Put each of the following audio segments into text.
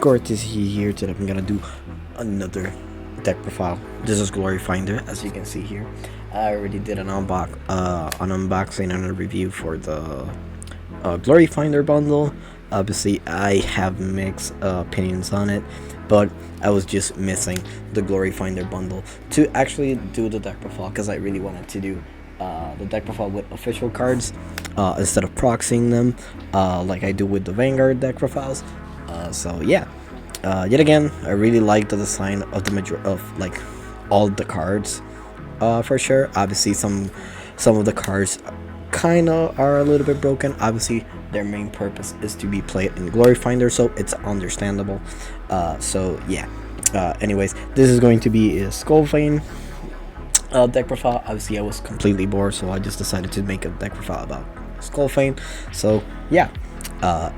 Courtesy here today. I'm gonna do another deck profile. This is GloryFinder, as you can see here. I already did an unboxing and a review for the GloryFinder bundle. Obviously, I have mixed opinions on it, but I was just missing the GloryFinder bundle to actually do the deck profile because I really wanted to do the deck profile with official cards instead of proxying them like I do with the Vanguard deck profiles. So yeah, yet again, I really like the design of like all the cards for sure. Obviously, some of the cards kind of are a little bit broken. Obviously, their main purpose is to be played in GloryFinder, so it's understandable. So yeah. Anyways, this is going to be a Skullfane deck profile. Obviously, I was completely bored, so I just decided to make a deck profile about Skullfane. So yeah.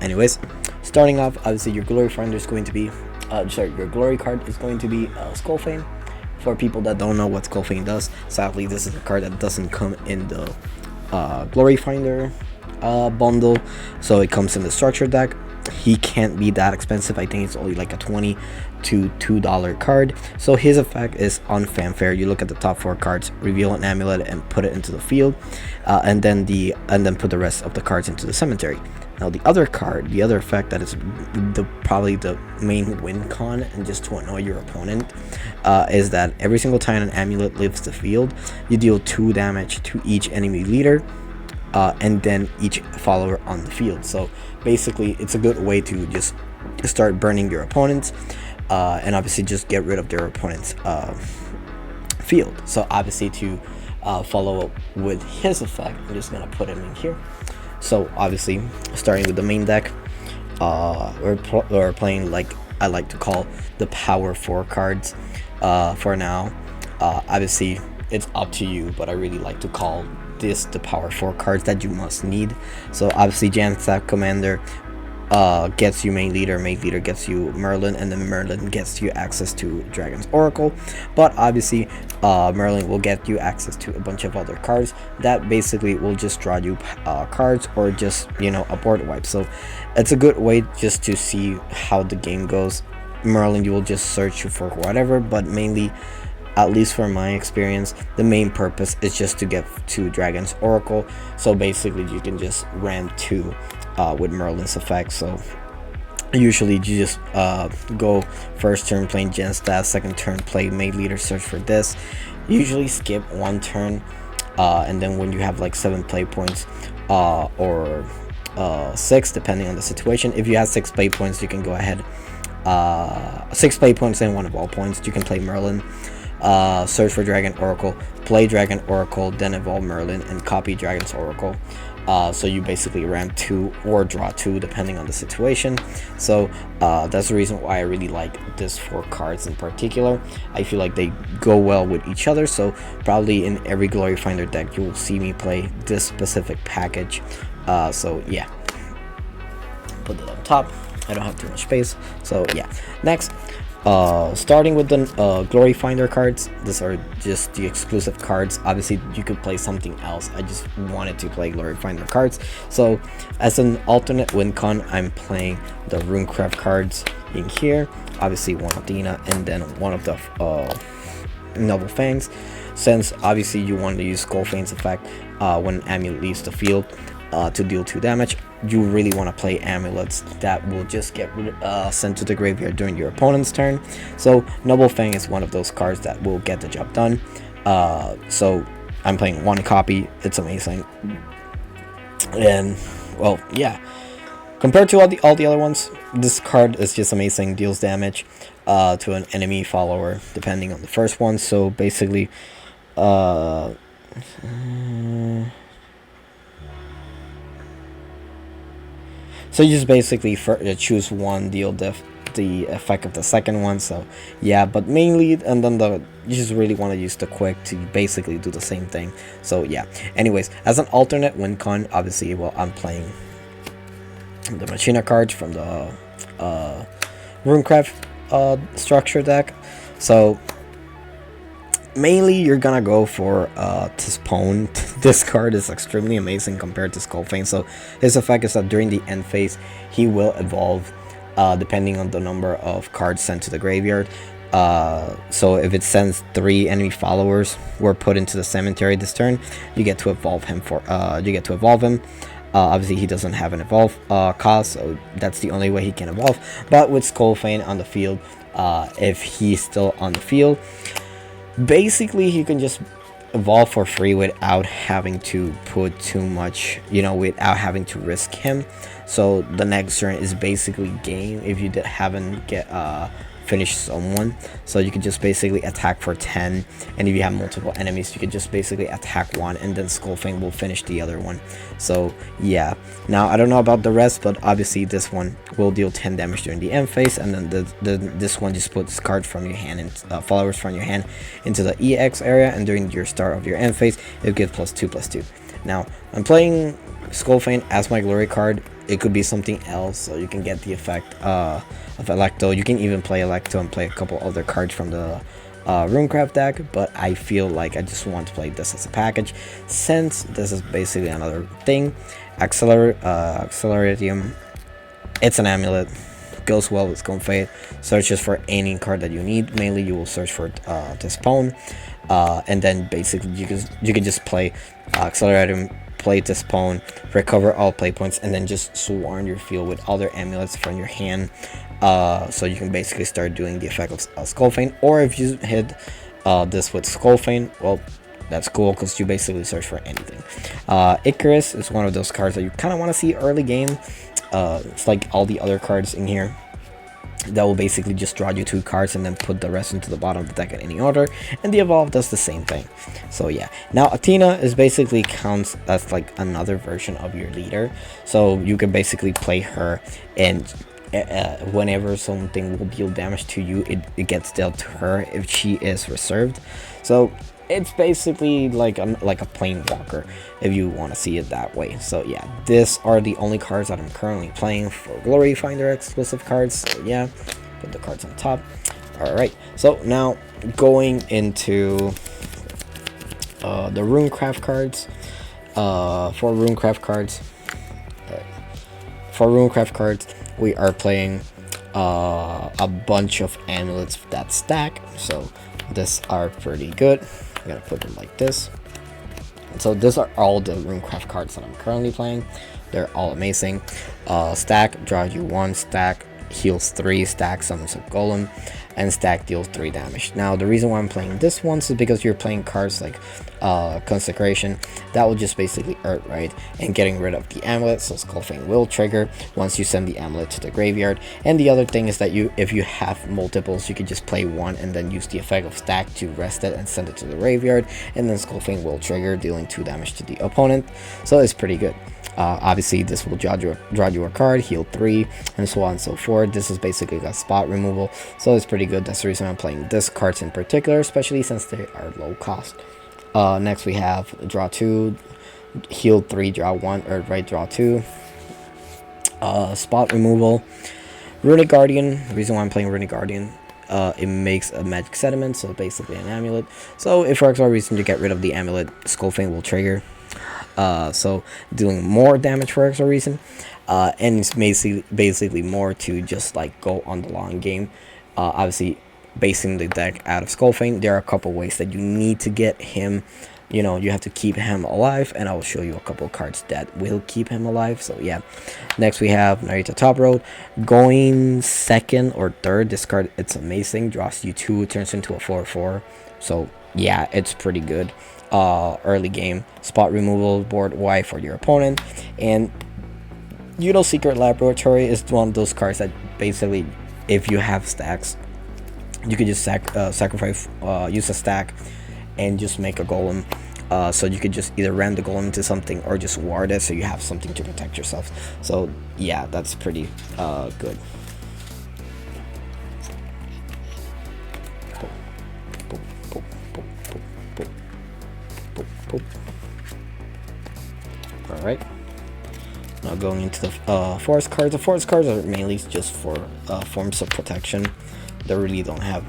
Anyways, starting off, obviously your GloryFinder is going to be, your Glory card is going to be Skullfane. For people that don't know what Skullfane does, sadly, this is a card that doesn't come in the GloryFinder bundle, so it comes in the structure deck. He can't be that expensive. I think it's only like a $20 to $2 card. So his effect is on fanfare. You look at the top 4 cards, reveal an amulet and put it into the field, and then put the rest of the cards into the cemetery. Now the other effect that is probably the main win con, and just to annoy your opponent, is that every single time an amulet leaves the field, you deal 2 damage to each enemy leader, and then each follower on the field. So basically, it's a good way to just start burning your opponents, and obviously just get rid of their opponent's field. So obviously, to follow up with his effect, I'm just gonna put him in here. So obviously, starting with the main deck, we're playing, like I like to call, the power 4 cards for now. Obviously, it's up to you, but I really like to call this the power 4 cards that you must need. So obviously, Janstack Commander gets you main leader gets you Merlin, and then Merlin gets you access to Dragon's Oracle. But obviously, Merlin will get you access to a bunch of other cards that basically will just draw you cards, or just, a board wipe. So it's a good way just to see how the game goes. Merlin, you will just search for whatever, but mainly, at least for my experience, the main purpose is just to get to Dragon's Oracle. So basically, you can just ram 2 with Merlin's effect. So usually you just go first turn playing Genstaff, second turn play main leader, search for this. Usually skip 1 turn, and then when you have like 7 play points, or 6, depending on the situation. If you have 6 play points, you can go ahead, 6 play points and 1 evolve points, you can play Merlin. Search for Dragon Oracle, play Dragon Oracle, then evolve Merlin and copy Dragon's Oracle. So you basically ram 2 or draw 2 depending on the situation. So that's the reason why I really like this 4 cards in particular. I feel like they go well with each other, so probably in every GloryFinder deck you will see me play this specific package. So yeah, put it on top. I don't have too much space, so yeah. Next, starting with the GloryFinder cards. These are just the exclusive cards. Obviously, you could play something else. I just wanted to play GloryFinder cards. So, as an alternate win con, I'm playing the Runecraft cards in here. Obviously, one Athena, and then one of the Noble Fangs. Since obviously you want to use Skullfane's effect when Amulet leaves the field to deal 2 damage. You really want to play amulets that will just get sent to the graveyard during your opponent's turn. So Noble Fang is one of those cards that will get the job done. So I'm playing 1 copy. It's amazing, and well, yeah. Compared to all the other ones, this card is just amazing. Deals damage to an enemy follower depending on the first one. So basically, so you just basically choose one, deal the effect of the second one. So yeah, but mainly, and then you just really want to use the quick to basically do the same thing. So yeah. Anyways, as an alternate win con, obviously, well, I'm playing the Machina cards from the Runecraft structure deck. So mainly you're gonna go for Tispone. This card is extremely amazing compared to Skullfane. So his effect is that during the end phase, he will evolve depending on the number of cards sent to the graveyard. So if it sends 3 enemy followers were put into the cemetery this turn, you get to evolve him obviously he doesn't have an evolve cost, so that's the only way he can evolve. But with Skullfane on the field, if he's still on the field, basically he can just evolve for free without having to put too much, without having to risk him. So the next turn is basically game if you haven't finish someone. So you can just basically attack for 10, and if you have multiple enemies, you can just basically attack one, and then Skullfane will finish the other one. So yeah, now I don't know about the rest, but obviously this one will deal 10 damage during the end phase, and then this one just puts cards from your hand and followers from your hand into the EX area, and during your start of your end phase it gives +2/+2. Now I'm playing Skullfane as my glory card. It could be something else, so you can get the effect of Electo. You can even play Electo and play a couple other cards from the Runecraft deck, but I feel like I just want to play this as a package, since this is basically another thing. Acceleratium, it's an amulet, goes well with Skullfane. Searches for any card that you need. Mainly you will search for Dispone, and then basically you can just play Acceleratium, play Dispone, recover all play points, and then just swarm your field with other amulets from your hand. So you can basically start doing the effect of Skullfane. Or if you hit this with Skullfane, well, that's cool, because you basically search for anything. Icarus is one of those cards that you kind of want to see early game. It's like all the other cards in here that will basically just draw you 2 cards and then put the rest into the bottom of the deck in any order, and the evolve does the same thing. So yeah, now Athena is basically counts as like another version of your leader, so you can basically play her, and whenever something will deal damage to you, it gets dealt to her if she is reserved. So it's basically like a Planewalker, if you want to see it that way. So yeah, these are the only cards that I'm currently playing for GloryFinder exclusive cards. So yeah, put the cards on top. Alright, so now going into the Runecraft cards. For Runecraft cards, we are playing a bunch of amulets that stack, so these are pretty good. I'm gonna put them like this. So these are all the Runecraft cards that I'm currently playing. They're all amazing. Stack draws you 1, stack heals 3, stack summons a golem, and stack deals 3 damage. Now the reason why I'm playing this one is because you're playing cards like Consecration that will just basically Earth right and getting rid of the amulet, so Skullfane will trigger once you send the amulet to the graveyard. And the other thing is that if you have multiples, you can just play one and then use the effect of stack to rest it and send it to the graveyard, and then Skullfane will trigger, dealing 2 damage to the opponent. So it's pretty good. Obviously this will draw you a card, heal 3, and so on and so forth. This is basically a spot removal, so it's pretty good. That's the reason I'm playing this cards in particular, especially since they are low cost. Next we have draw 2, heal 3, draw 1, Earth right, draw 2. Spot removal, Runic Guardian. The reason why I'm playing Runic Guardian, it makes a magic sediment, so basically an amulet. So if for some reason you get rid of the amulet, Skullfane will trigger. So doing more damage for some reason, and it's basically more to just like go on the long game. Obviously basing the deck out of Skullfane, there are a couple ways that you need to get him. You have to keep him alive, and I will show you a couple cards that will keep him alive. So yeah, next we have Narita Top Road. Going second or third, this card, it's amazing. Draws you 2, turns into a 4/4. So yeah, it's pretty good. Early game, spot removal, board wide for your opponent. And Secret Laboratory is one of those cards that basically, if you have stacks, you can just sacrifice, use a stack and just make a golem. So you could just either ram the golem into something or just ward it, so you have something to protect yourself. So yeah, that's pretty good. Alright, now going into the forest cards. The forest cards are mainly just for forms of protection. They really don't have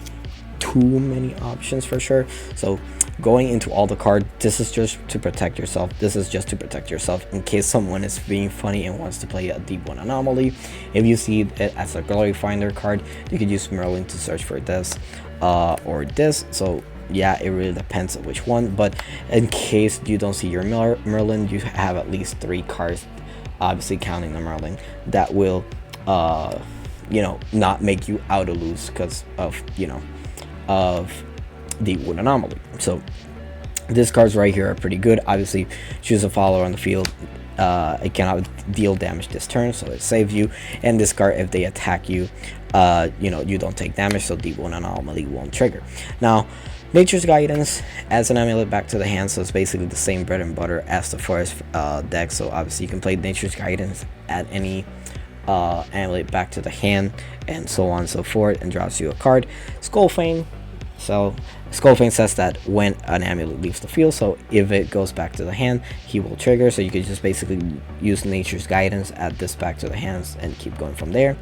too many options for sure. So going into all the card, this is just to protect yourself. This is just to protect yourself in case someone is being funny and wants to play a deep one anomaly. If you see it as a GloryFinder card, you could use Merlin to search for this or this. So yeah, it really depends on which one, but in case you don't see your Merlin, you have at least 3 cards, obviously counting the Merlin, that will you know, not make you out of lose because of, you know, of the wood anomaly. So these cards right here are pretty good. Obviously, choose a follower on the field. It cannot deal damage this turn, so it saves you. And this card, if they attack you, you know, you don't take damage, so the wood anomaly won't trigger. Now, Nature's Guidance adds an amulet back to the hand, so it's basically the same bread and butter as the forest deck. So obviously you can play Nature's Guidance, add any amulet back to the hand, and so on and so forth, and drops you a card. Skullfane. So Skullfane says that when an amulet leaves the field, so if it goes back to the hand, he will trigger. So you could just basically use Nature's Guidance, add this back to the hands, and keep going from there.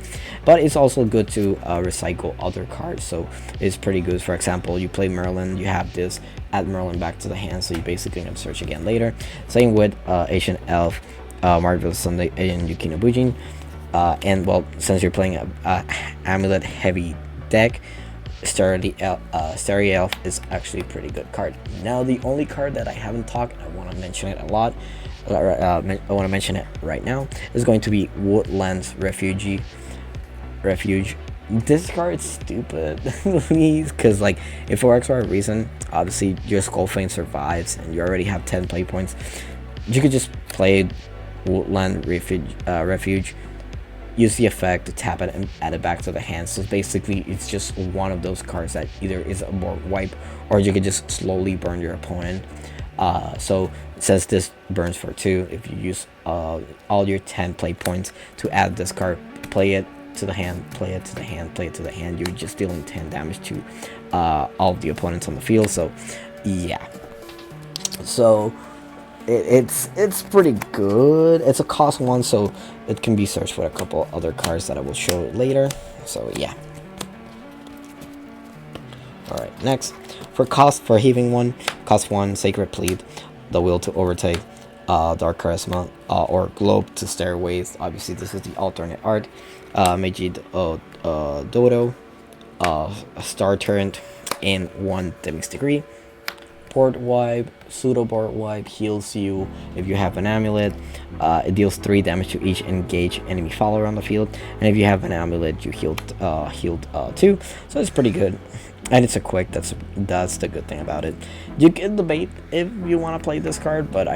But it's also good to recycle other cards, so it's pretty good. For example, you play Merlin, you have this, add Merlin back to the hand, so you basically can search again later. Same with Ancient Elf, Marvelous Sunday, and Yukino Bujin. And well, since you're playing a amulet heavy deck, Starry Elf is actually a pretty good card. Now, the only card that I haven't talked, I want to mention it a lot, I want to mention it right now, is going to be Woodlands Refuge. This card is stupid, because like, if for X or Y reason, obviously your Skullfane survives and you already have 10 play points, you could just play Woodland Refuge, use the effect to tap it and add it back to the hand. So basically it's just one of those cards that either is a board wipe, or you could just slowly burn your opponent. So it says this burns for 2 if you use all your 10 play points to add this card, play it to the hand, play it to the hand, play it to the hand. You're just dealing 10 damage to all of the opponents on the field. So yeah, so it's pretty good. It's a cost 1, so it can be searched for a couple other cards that I will show later. So yeah. Alright, next, for heaving 1, cost 1, Sacred Plead, the Will to Overtake, Dark Charisma, or Globe to Stairways. Obviously this is the alternate art. Meiji Dodo, Star Turret, and 1 Demix Degree. Board wipe, pseudo board wipe, heals you if you have an amulet. It deals 3 damage to each engaged enemy follower on the field, and if you have an amulet, you healed 2. So it's pretty good, and it's a quick. That's the good thing about it. You can debate if you want to play this card, but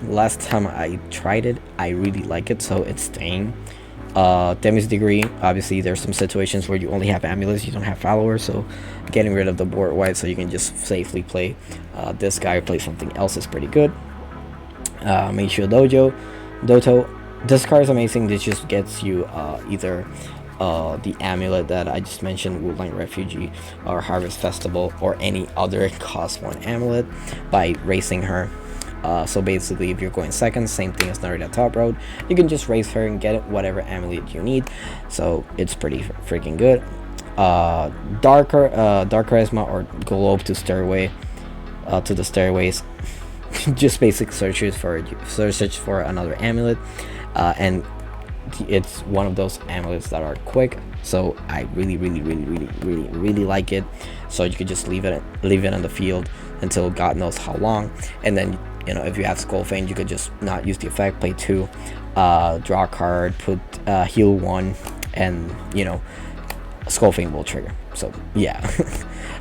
last time I tried it, I really like it, so it's staying. Demi's Degree, obviously there's some situations where you only have amulets, you don't have followers, so getting rid of the board wipe so you can just safely play this guy or play something else is pretty good. Meisho Doto, this card is amazing. This just gets you either the amulet that I just mentioned, Woodland Refugee, or Harvest Festival, or any other cost 1 amulet by racing her. So basically, if you're going second, same thing as Narita Top Road, you can just race her and get whatever amulet you need. So it's pretty freaking good. Dark Charisma, or Globe to Stairway, to the Stairways. Just basic search for another amulet, and it's one of those amulets that are quick. So I really like it. So you could just leave it on the field until God knows how long, and then, you know, if you have Skullfane, you could just not use the effect, play 2, draw a card, put heal 1, and, you know, Skullfane will trigger. So yeah.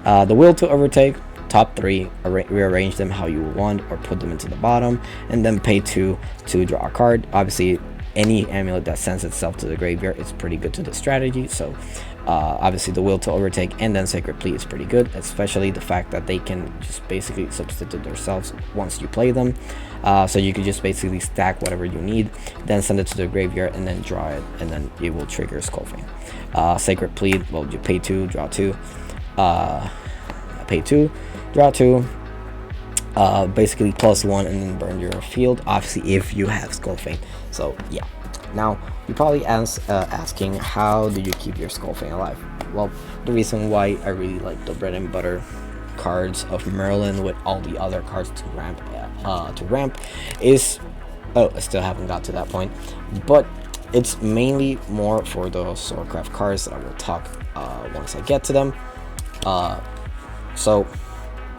The Will to Overtake, top 3, rearrange them how you want, or put them into the bottom, and then pay 2 to draw a card. Obviously any amulet that sends itself to the graveyard is pretty good to the strategy. So obviously the Will to Overtake and then Sacred Plea is pretty good, especially the fact that they can just basically substitute themselves once you play them. So you can just basically stack whatever you need, then send it to the graveyard, and then draw it, and then it will trigger Skullfane. Sacred Plea, well, you pay 2, draw 2, pay 2, draw 2, basically +1, and then burn your field, obviously if you have Skullfane. So yeah, Now, you're probably asking, how do you keep your Skullfane alive? Well, the reason why I really like the bread and butter cards of Merlin with all the other cards to ramp is, oh, I still haven't got to that point, but it's mainly more for the Swordcraft cards that I will talk once I get to them. So,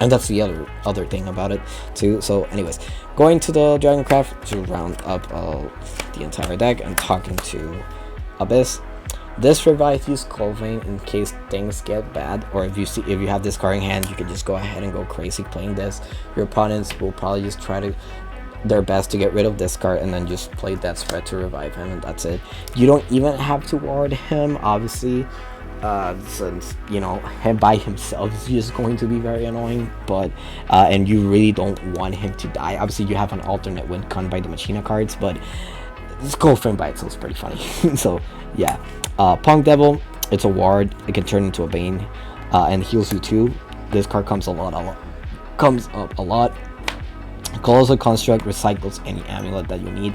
and that's the other thing about it too. So anyways, going to the Dragoncraft to round up the entire deck and talking to Abyss. This revives you Skullfane in case things get bad, or if you have this card in hand, you can just go ahead and go crazy playing this. Your opponents will probably just try to their best to get rid of this card and then just play that spread to revive him, and that's it. You don't even have to ward him, obviously, since you know him by himself is just going to be very annoying, but and you really don't want him to die. Obviously you have an alternate win con by the Machina cards, but Skullfane by itself is pretty funny. So yeah, Punk Devil, it's a ward, it can turn into a Bane, and heals you too. This card comes up a lot. Colossal Construct recycles any amulet that you need,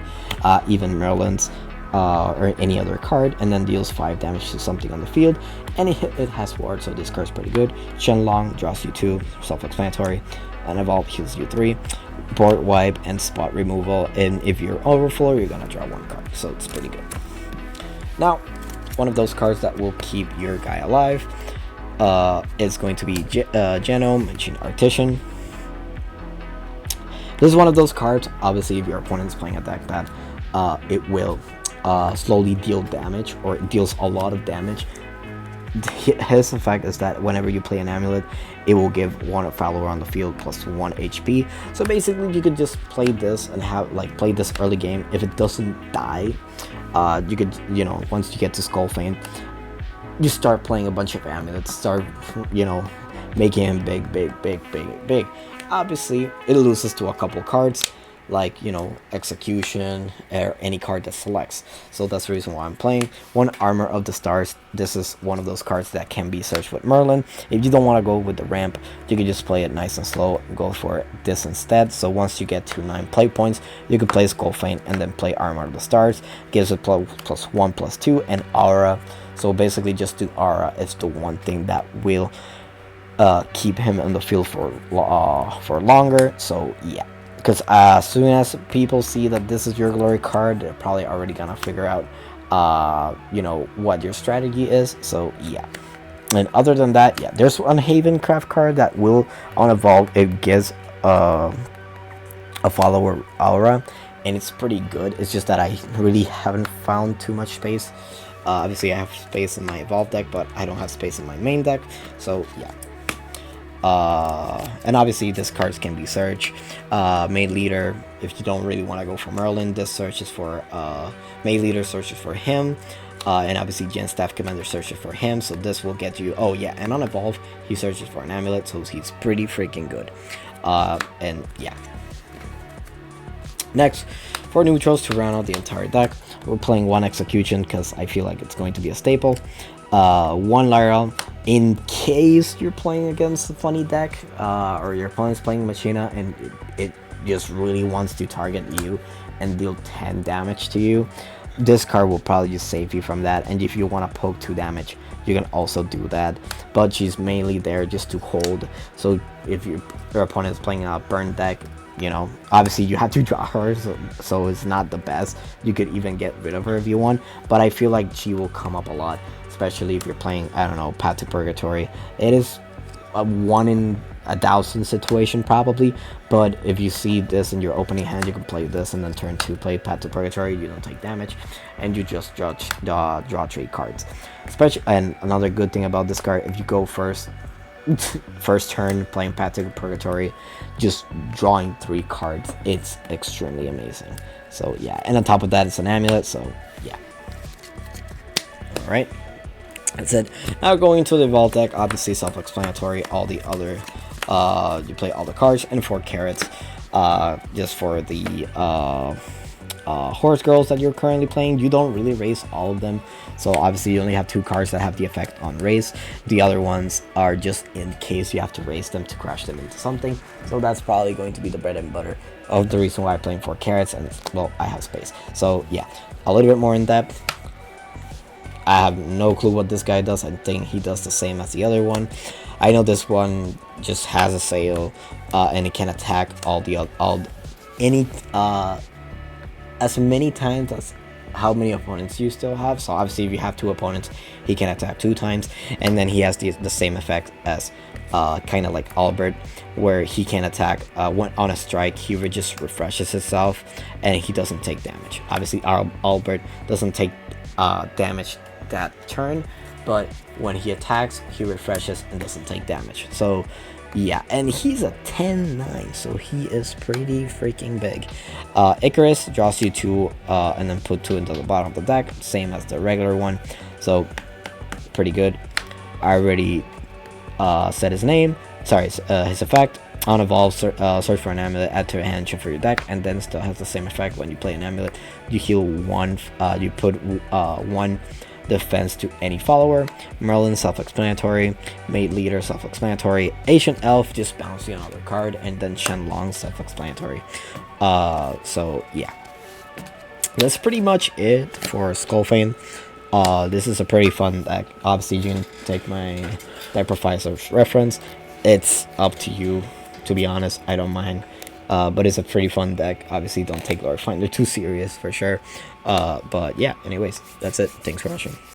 even Merlin's or any other card, and then deals 5 damage to something on the field. Any hit it has ward, so this card's pretty good. Shenlong draws you 2, self-explanatory. And Evolve heals you 3. Board wipe and spot removal, and if you're overflow, you're gonna draw 1 card, so it's pretty good. Now, one of those cards that will keep your guy alive is going to be Genome Machine Artisan. This is one of those cards, obviously if your opponent's playing a deck that it will slowly deal damage, or it deals a lot of damage. His effect is that whenever you play an amulet, it will give one follower on the field plus 1 HP. So basically you could just play this and play this early game. If it doesn't die, you could, you know, once you get to Skullfane, you start playing a bunch of amulets, start, you know, making him big. Obviously it loses to a couple cards, like, you know, Execution or any card that selects. So that's the reason why I'm playing. 1 Armor of the Stars. This is one of those cards that can be searched with Merlin. If you don't want to go with the ramp, you can just play it nice and slow and go for this instead. So once you get to 9 play points, you can play Skullfane and then play Armor of the Stars. Gives it +1/+2 and Aura. So basically just do Aura. It's the one thing that will keep him in the field for longer. So yeah, because as soon as people see that this is your glory card, they're probably already gonna figure out you know, what your strategy is. So yeah, and other than that, yeah, there's one Haven Craft card that will on Evolve, it gives a follower Aura, and it's pretty good. It's just that I really haven't found too much space. Obviously I have space in my Evolve deck, but I don't have space in my main deck. So yeah, and obviously this cards can be searched. Main Leader, if you don't really want to go for Merlin, this searches for Main Leader searches for him, and obviously Gen Staff Commander searches for him. So this will get you, oh yeah, and on Evolve he searches for an amulet, so he's pretty freaking good. And yeah, next, for neutrals to round out the entire deck, we're playing 1 Execution because I feel like it's going to be a staple. 1 Lyra, in case you're playing against a funny deck, or your opponent's playing Machina and it just really wants to target you and deal 10 damage to you. This card will probably just save you from that, and if you want to poke 2 damage, you can also do that, but she's mainly there just to hold. So if your opponent is playing a burn deck, you know, obviously you have to draw her, so it's not the best. You could even get rid of her if you want, but I feel like she will come up a lot, especially if you're playing, I don't know, Path to Purgatory. It is a 1 in 1,000 situation probably, but if you see this in your opening hand, you can play this and then turn 2 play Path to Purgatory. You don't take damage and you just draw 3 cards. Especially, and another good thing about this card, if you go first turn playing Path to Purgatory, just drawing 3 cards, it's extremely amazing. So yeah, and on top of that, it's an amulet, so yeah. Alright, that's it. Now going into the Vault deck, obviously self-explanatory. All the other you play all the cards, and 4 carrots just for the horse girls that you're currently playing, you don't really race all of them. So obviously you only have 2 cards that have the effect on race. The other ones are just in case you have to race them to crash them into something. So that's probably going to be the bread and butter of the reason why I'm playing 4 carrots, and well, I have space. So yeah, a little bit more in depth. I have no clue what this guy does. I think he does the same as the other one. I know this one just has a sail, and it can attack as many times as how many opponents you still have. So obviously if you have 2 opponents, he can attack 2 times, and then he has the same effect as kind of like Albert, where he can attack when on a strike. He just refreshes himself and he doesn't take damage. Obviously Albert doesn't take damage that turn, but when he attacks, he refreshes and doesn't take damage. So yeah, and he's a 10-9, so he is pretty freaking big. Icarus draws you 2 and then put 2 into the bottom of the deck, same as the regular one, so pretty good. I already said his name, sorry, his effect. On evolve, search for an amulet, add to your hand, shuffle your deck, and then still has the same effect. When you play an amulet, you heal 1, you put 1 defense to any follower. Merlin, self-explanatory. Mate Leader, self-explanatory. Ancient Elf, just bounce you another card, and then Shenlong, self-explanatory. So yeah, that's pretty much it for Skullfane. This is a pretty fun deck. Obviously you can take my deck profiles as reference. It's up to you, to be honest. I don't mind, but it's a pretty fun deck. Obviously don't take GloryFinder too serious for sure. But yeah, anyways, that's it. Thanks for watching.